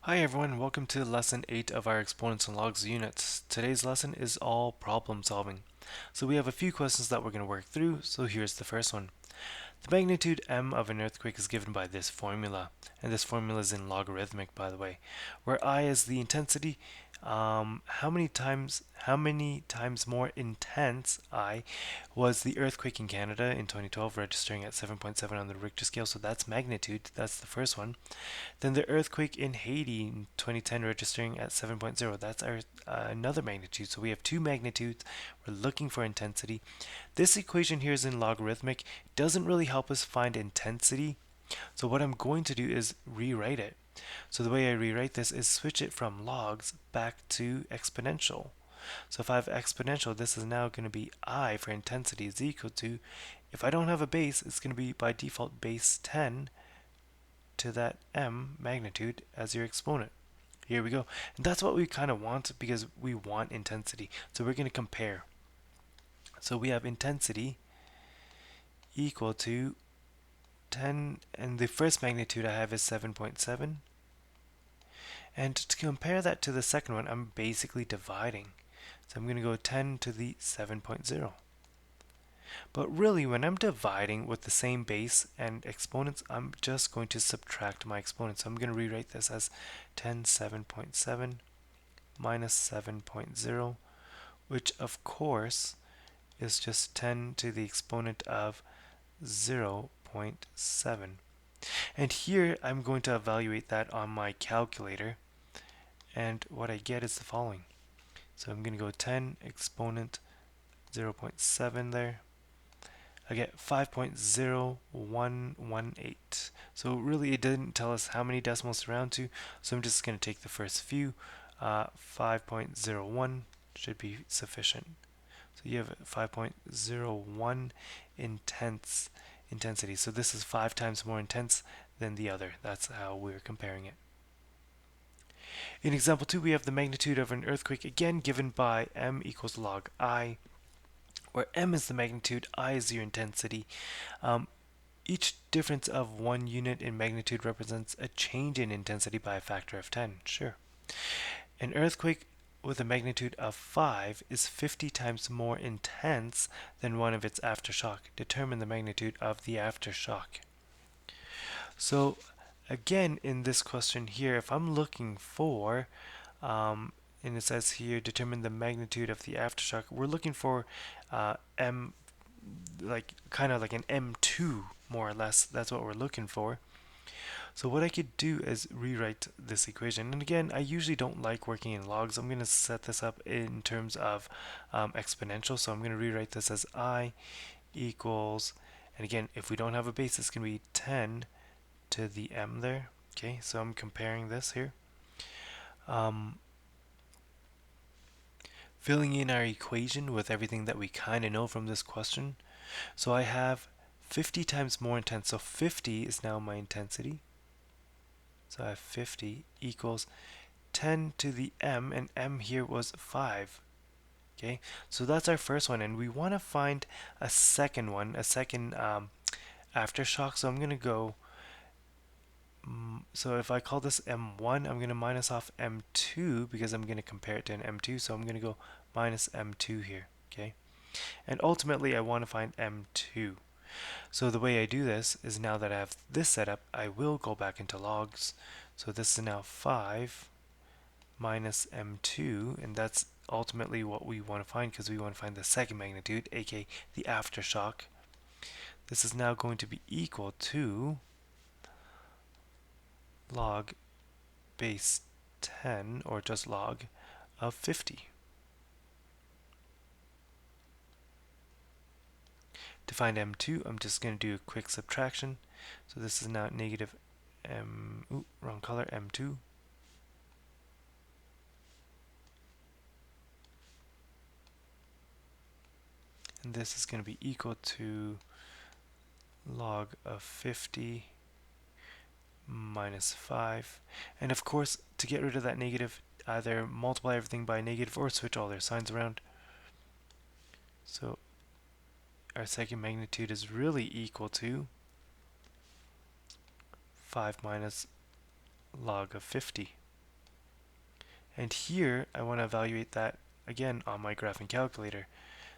Hi everyone, welcome to lesson 8 of our exponents and logs units. Today's lesson is all problem solving. So we have a few questions that we're going to work through, so here's the first one. The magnitude m of an earthquake is given by this formula, and this formula is in logarithmic, by the way, where I is the intensity. How many times more intense I was the earthquake in Canada in 2012, registering at 7.7 on the Richter scale? So that's magnitude. That's the first one. Then the earthquake in Haiti in 2010, registering at 7.0. That's our another magnitude. So we have two magnitudes. We're looking for intensity. This equation here is in logarithmic. It doesn't really help us find intensity. So what I'm going to do is rewrite it. So the way I rewrite this is switch it from logs back to exponential. So if I have exponential, this is now going to be I for intensity is equal to, if I don't have a base, it's going to be by default base 10 to that m magnitude as your exponent. Here we go. And that's what we kind of want because we want intensity. So we're going to compare. So we have intensity equal to 10, and the first magnitude I have is 7.7. And to compare that to the second one, I'm basically dividing. So I'm going to go 10 to the 7.0. But really, when I'm dividing with the same base and exponents, I'm just going to subtract my exponents. So I'm going to rewrite this as 10 7.7 minus 7.0, which of course is just 10 to the exponent of 0.7. And here I'm going to evaluate that on my calculator, and what I get is the following. So I'm going to go 10 exponent 0.7 there. I get 5.0118. So really it didn't tell us how many decimals to round to, so I'm just going to take the first few. 5.01 should be sufficient. So you have 5.01 intensity. So this is 5 times more intense than the other. That's how we're comparing it. In example 2, we have the magnitude of an earthquake, again given by m equals log I, where m is the magnitude, I is your intensity. Each difference of 1 unit in magnitude represents a change in intensity by a factor of 10. Sure. An earthquake with a magnitude of 5 is 50 times more intense than one of its aftershock. Determine the magnitude of the aftershock. So again, in this question here, if I'm looking for, and it says here, determine the magnitude of the aftershock, we're looking for m, like kind of like an m2 more or less. That's what we're looking for. So what I could do is rewrite this equation. And again, I usually don't like working in logs. I'm going to set this up in terms of exponential. So I'm going to rewrite this as I equals, and again, if we don't have a base, it's going to be 10 to the m there. Okay, so I'm comparing this here. Filling in our equation with everything that we kind of know from this question. So I have 50 times more intense. So 50 is now my intensity. So I have 50 equals 10 to the m, and m here was 5. Okay, so that's our first one, and we want to find a second one, a second aftershock. So I'm going to go, so if I call this m1, I'm going to minus off m2 because I'm going to compare it to an m2. So I'm going to go minus m2 here. Okay, and ultimately I want to find m2. So the way I do this is, now that I have this set up, I will go back into logs. So this is now 5 minus m2, and that's ultimately what we want to find because we want to find the second magnitude, aka the aftershock. This is now going to be equal to log base 10, or just log, of 50. To find m2, I'm just going to do a quick subtraction. So this is now negative wrong color, m2. And this is going to be equal to log of 50 minus 5. And of course, to get rid of that negative, either multiply everything by negative or switch all their signs around. So our second magnitude is really equal to 5 minus log of 50. And here I want to evaluate that again on my graphing calculator.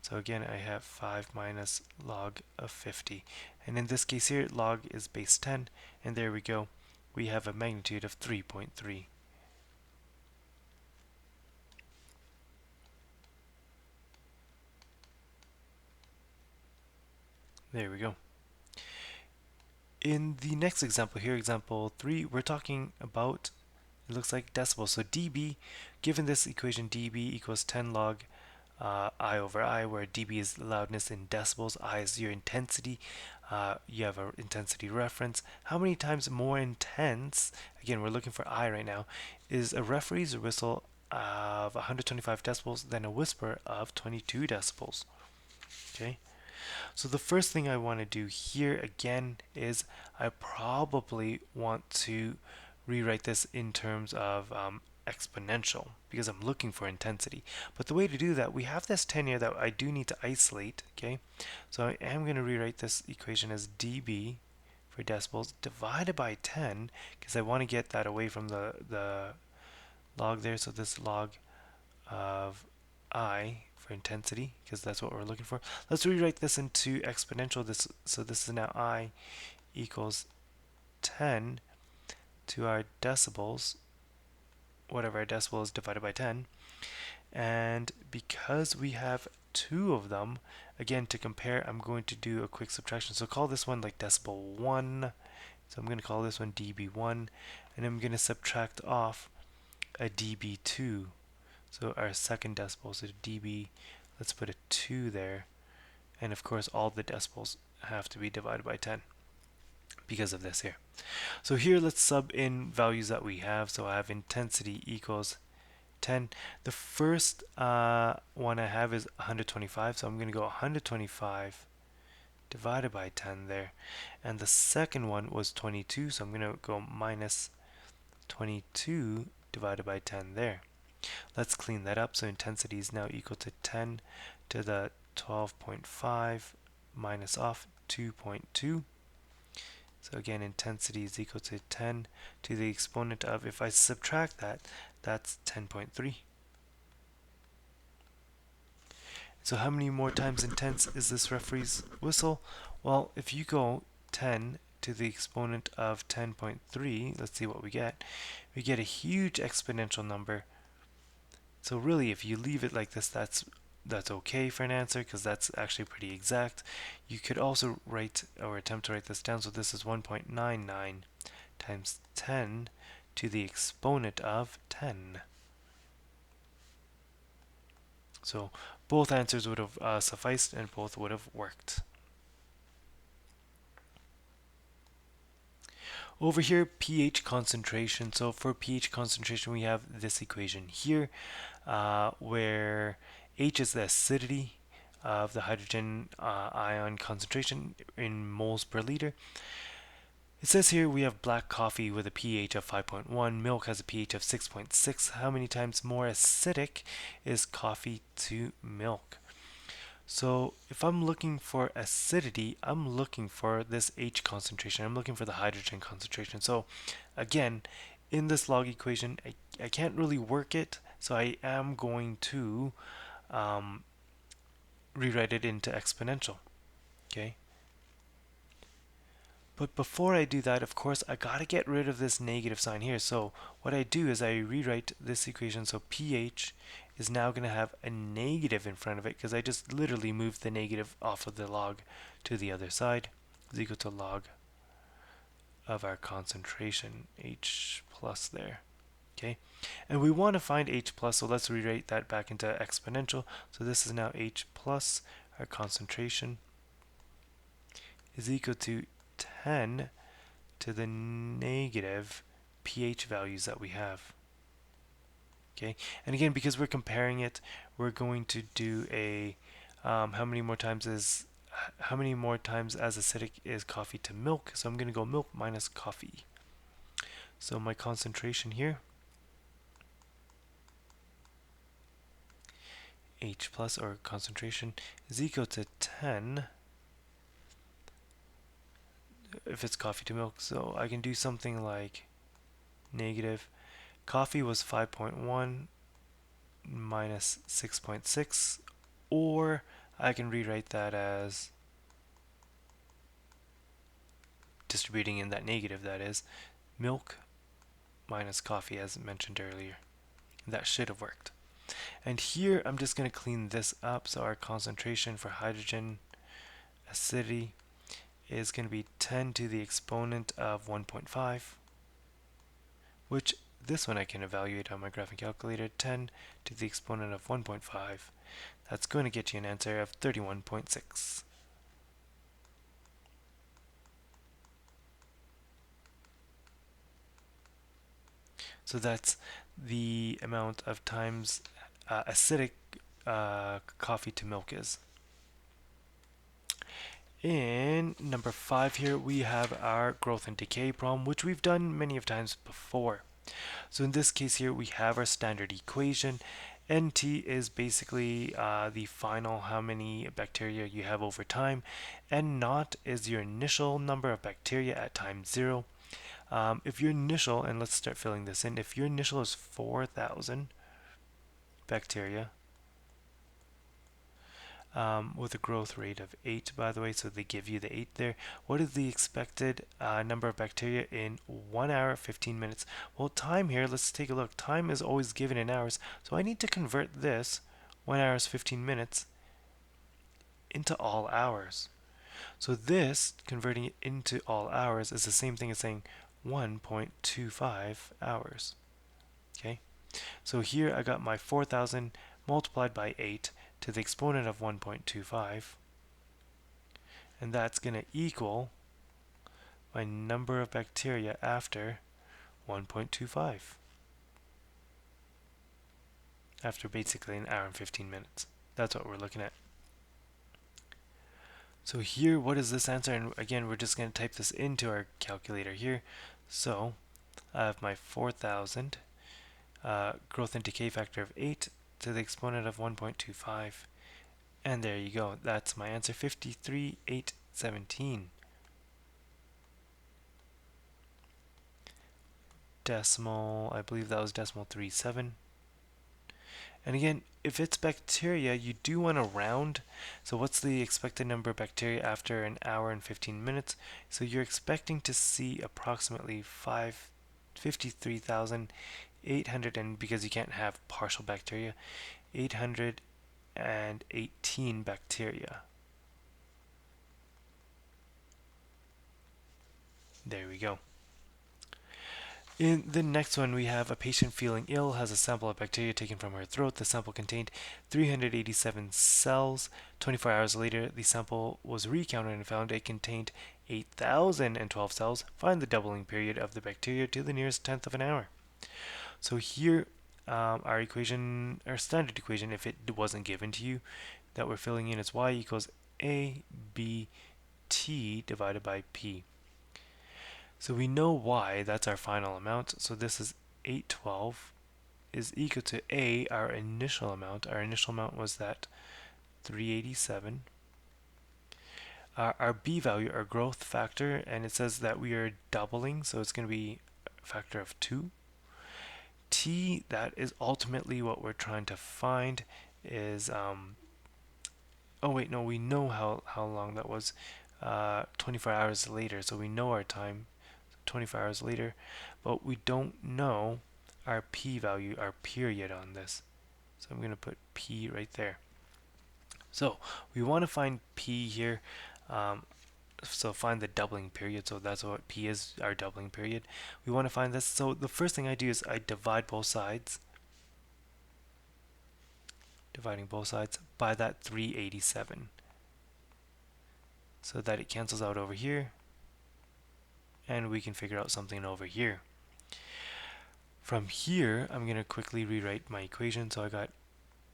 So again, I have 5 minus log of 50. And in this case here, log is base 10. And there we go. We have a magnitude of 3.3. There we go. In the next example here, example 3, we're talking about, it looks like decibels. So dB, given this equation, dB equals 10 log I over I, where dB is loudness in decibels, I is your intensity. You have an intensity reference. How many times more intense, again, we're looking for I right now, is a referee's whistle of 125 decibels than a whisper of 22 decibels? Okay. So the first thing I want to do here again is I probably want to rewrite this in terms of exponential because I'm looking for intensity. But the way to do that, we have this 10 here that I do need to isolate, okay? So I am going to rewrite this equation as dB for decibels divided by 10 because I want to get that away from the log there. So this log of I for intensity because that's what we're looking for. Let's rewrite this into exponential. So this is now I equals 10 to our decibels, whatever our decibel is divided by 10. And because we have two of them, again to compare, I'm going to do a quick subtraction. So call this one like decibel 1. So I'm going to call this one dB1, and I'm going to subtract off a dB2. So our second decibel is a dB, let's put a 2 there. And of course all the decibels have to be divided by 10 because of this here. So here let's sub in values that we have. So I have intensity equals 10. The first one I have is 125, so I'm going to go 125 divided by 10 there. And the second one was 22, so I'm going to go minus 22 divided by 10 there. Let's clean that up. So intensity is now equal to 10 to the 12.5 minus off 2.2. So again, intensity is equal to 10 to the exponent of, if I subtract that, that's 10.3. So how many more times intense is this referee's whistle? Well, if you go 10 to the exponent of 10.3, let's see what we get. We get a huge exponential number. So really, if you leave it like this, that's okay for an answer because that's actually pretty exact. You could also write or attempt to write this down. So this is 1.99 times 10 to the exponent of 10. So both answers would have sufficed and both would have worked. Over here, pH concentration. So for pH concentration, we have this equation here where H is the acidity of the hydrogen ion concentration in moles per liter. It says here we have black coffee with a pH of 5.1, milk has a pH of 6.6. How many times more acidic is coffee to milk? So if I'm looking for acidity, I'm looking for this H concentration. I'm looking for the hydrogen concentration. So again, in this log equation, I can't really work it, so I am going to rewrite it into exponential. Okay. But before I do that, of course, I gotta get rid of this negative sign here. So what I do is I rewrite this equation. So pH is now going to have a negative in front of it because I just literally moved the negative off of the log to the other side. Is equal to log of our concentration, H plus there. Okay, and we want to find H plus, so let's rewrite that back into exponential. So this is now H plus, our concentration is equal to 10 to the negative pH values that we have. Okay, and again, because we're comparing it, we're going to do a how many more times as acidic is coffee to milk. So I'm going to go milk minus coffee. So my concentration here, H plus, or concentration, is equal to 10 if it's coffee to milk. So I can do something like negative Coffee was 5.1 minus 6.6, or I can rewrite that as distributing in that negative, that is, milk minus coffee as mentioned earlier. That should have worked. And here I'm just going to clean this up, so our concentration for hydrogen acidity is going to be 10 to the exponent of 1.5, which this one I can evaluate on my graphing calculator. 10 to the exponent of 1.5, that's going to get you an answer of 31.6. So that's the amount of times acidic coffee to milk is. In number 5 here we have our growth and decay problem, which we've done many of times before. So in this case here we have our standard equation. NT is basically the final how many bacteria you have over time, and naught is your initial number of bacteria at time 0. If your initial, and let's start filling this in, if your initial is 4,000 bacteria, with a growth rate of 8, by the way, so they give you the 8 there. What is the expected number of bacteria in 1 hour 15 minutes? Well, time here, let's take a look. Time is always given in hours, so I need to convert this 1 hour 15 minutes into all hours. So this, converting it into all hours, is the same thing as saying 1.25 hours. Okay, so here I got my 4,000 multiplied by 8 to the exponent of 1.25, and that's going to equal my number of bacteria after 1.25, after basically an hour and 15 minutes. That's what we're looking at. So here, what is this answer? And again, we're just going to type this into our calculator here. So I have my 4,000 growth and decay factor of 8 to the exponent of 1.25. And there you go. That's my answer, 53,817. Decimal, I believe that was decimal 37. And again, if it's bacteria, you do want to round. So what's the expected number of bacteria after an hour and 15 minutes? So you're expecting to see approximately 53,800, and because you can't have partial bacteria, 818 bacteria. There we go. In the next one, we have a patient feeling ill has a sample of bacteria taken from her throat. The sample contained 387 cells. 24 hours later, the sample was recounted and found it contained 8,012 cells. Find the doubling period of the bacteria to the nearest tenth of an hour. So here, our equation, our standard equation, if it wasn't given to you, that we're filling in is y equals a b t divided by p. So we know y, that's our final amount. So this is 812 is equal to a, our initial amount. Our initial amount was that 387. Our b value, our growth factor, and it says that we are doubling, so it's going to be a factor of 2. T, that is ultimately what we're trying to find, is oh wait, no, we know how long that was, 24 hours later, so we know our time, 24 hours later, but we don't know our p value, our period on this. So I'm going to put p right there. So we want to find p here, so find the doubling period. So that's what p is, our doubling period. We want to find this. So the first thing I do is I divide both sides, dividing both sides by that 387, so that it cancels out over here, and we can figure out something over here. From here, I'm going to quickly rewrite my equation. So I got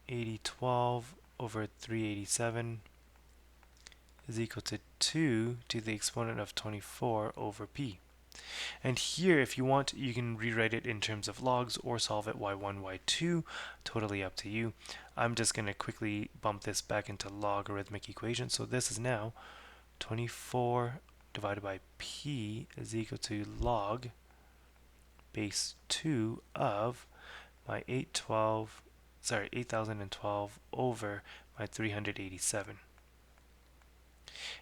8012 over 387 is equal to 2 to the exponent of 24 over p. And here, if you want, you can rewrite it in terms of logs or solve it y1, y2, totally up to you. I'm just going to quickly bump this back into logarithmic equation. So this is now 24 divided by p is equal to log base 2 of my 8012 over my 387.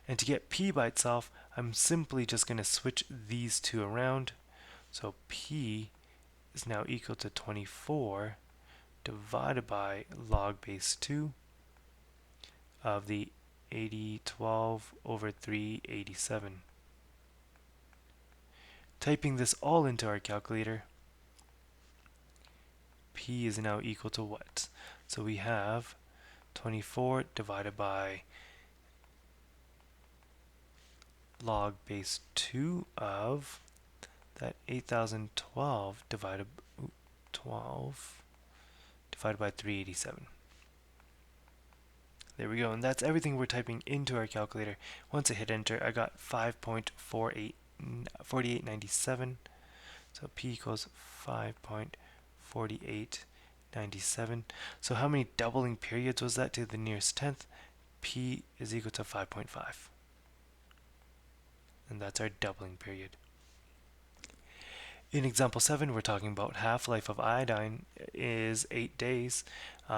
And to get P by itself, I'm simply just going to switch these two around. So P is now equal to 24 divided by log base 2 of the 8012 over 387. Typing this all into our calculator, P is now equal to what? So we have 24 divided by log base 2 of that 8012 divided by 387. There we go, and that's everything we're typing into our calculator. Once I hit enter, I got 5.4897. So P equals 5.4897. So how many doubling periods was that to the nearest tenth? P is equal to 5.5. And that's our doubling period. In example 7, we're talking about half-life of iodine is 8 days.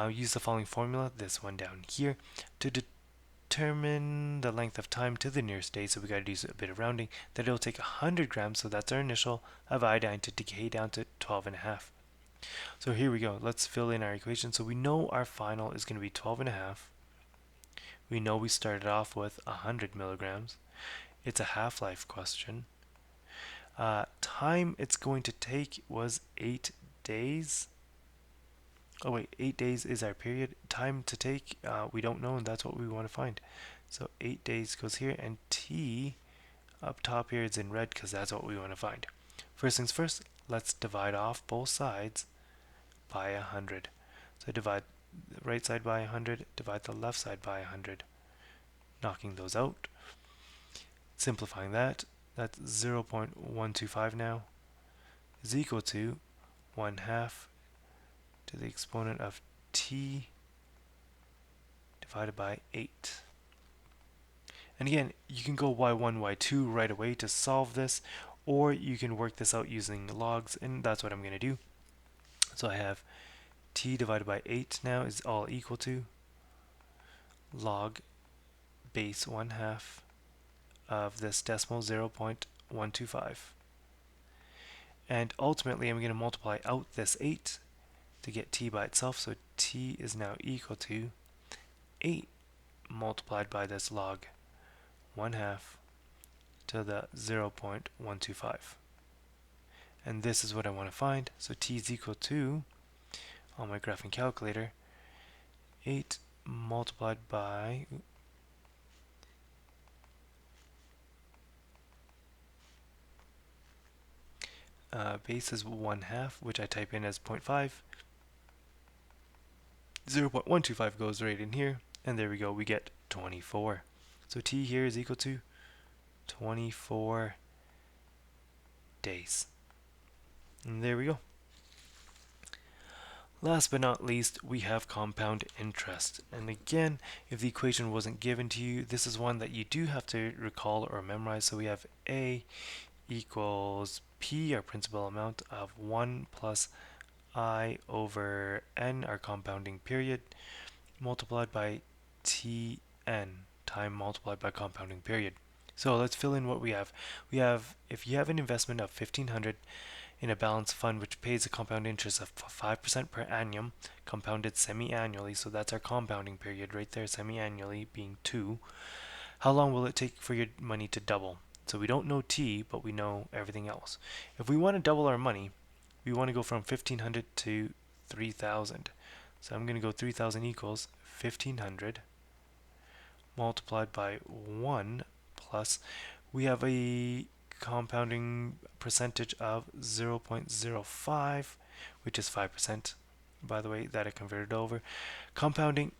Use the following formula, this one down here, to determine the length of time to the nearest day. So we got to do a bit of rounding. That it'll take 100 grams, so that's our initial, of iodine to decay down to 12.5. So here we go. Let's fill in our equation. So we know our final is going to be 12.5. We know we started off with 100 milligrams. It's a half-life question. Time it's going to take was 8 days. Oh wait, 8 days is our period. Time to take, we don't know, and that's what we want to find. So 8 days goes here, and T up top here is in red because that's what we want to find. First things first, let's divide off both sides by 100. So divide the right side by 100, divide the left side by 100. Knocking those out. Simplifying that, that's 0.125 now is equal to 1/2 to the exponent of T divided by 8. And again, you can go y1, y2 right away to solve this, or you can work this out using logs, and that's what I'm going to do. So I have T divided by 8 now is all equal to log base 1/2 of this decimal 0.125. And ultimately I'm going to multiply out this 8 to get T by itself, so T is now equal to 8 multiplied by this log 1/2 to the 0.125. And this is what I want to find. So T is equal to, on my graphing calculator, 8 multiplied by base is 1/2, which I type in as 0.5. 0.125 goes right in here, and there we go, we get 24. So T here is equal to 24 days. And there we go. Last but not least, we have compound interest. And again, if the equation wasn't given to you, this is one that you do have to recall or memorize. So we have A equals P, our principal amount, of 1 plus I over N, our compounding period, multiplied by Tn, time multiplied by compounding period. So let's fill in what we have. We have, if you have an investment of 1500 in a balanced fund which pays a compound interest of 5% per annum, compounded semi-annually, so that's our compounding period right there, semi-annually being 2. How long will it take for your money to double? So we don't know T, but we know everything else. If we want to double our money, we want to go from 1500 to 3000. So I'm going to go 3000 equals 1500 multiplied by 1 plus, we have a compounding percentage of 0.05, which is 5%, by the way, that I converted over. Compounding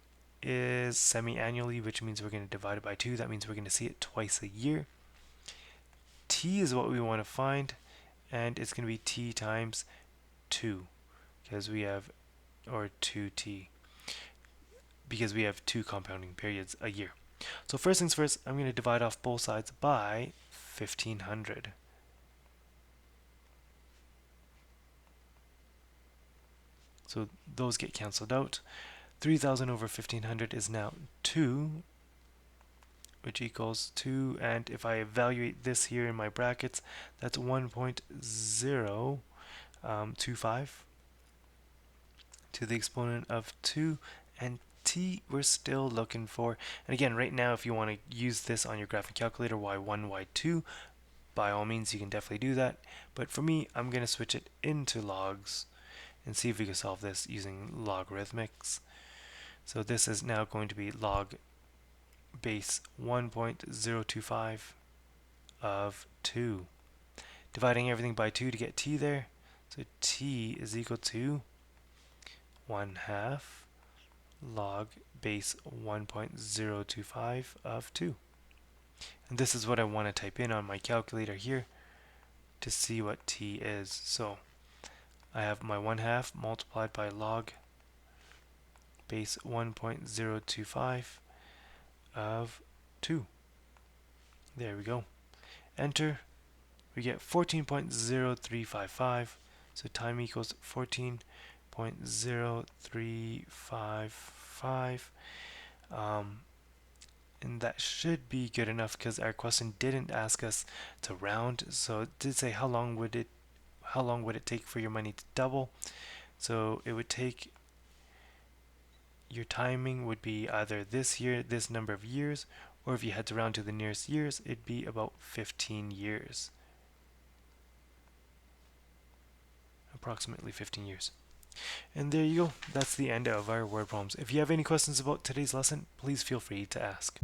is semi-annually, which means we're going to divide it by 2. That means we're going to see it twice a year. T is what we want to find, and it's going to be T times 2, because we have, or 2T, because we have 2 compounding periods a year. So first things first, I'm going to divide off both sides by 1500. So those get cancelled out. 3,000 over 1,500 is now 2, which equals 2. And if I evaluate this here in my brackets, that's 1.025 to the exponent of 2. And t we're still looking for, and again, right now, if you want to use this on your graphing calculator, y1, y2, by all means, you can definitely do that. But for me, I'm going to switch it into logs and see if we can solve this using logarithmics. So this is now going to be log base 1.025 of 2. Dividing everything by 2 to get t there. So t is equal to 1/2 log base 1.025 of 2. And this is what I want to type in on my calculator here to see what t is. So I have my 1/2 multiplied by log base 1.025 of 2. There we go. Enter. We get 14.0355. So time equals 14.0355. And that should be good enough because our question didn't ask us to round. So it did say how long would it take for your money to double. So it would take, your timing would be either this year, this number of years, or if you had to round to the nearest years, it'd be about 15 years. Approximately 15 years. And there you go. That's the end of our word problems. If you have any questions about today's lesson, please feel free to ask.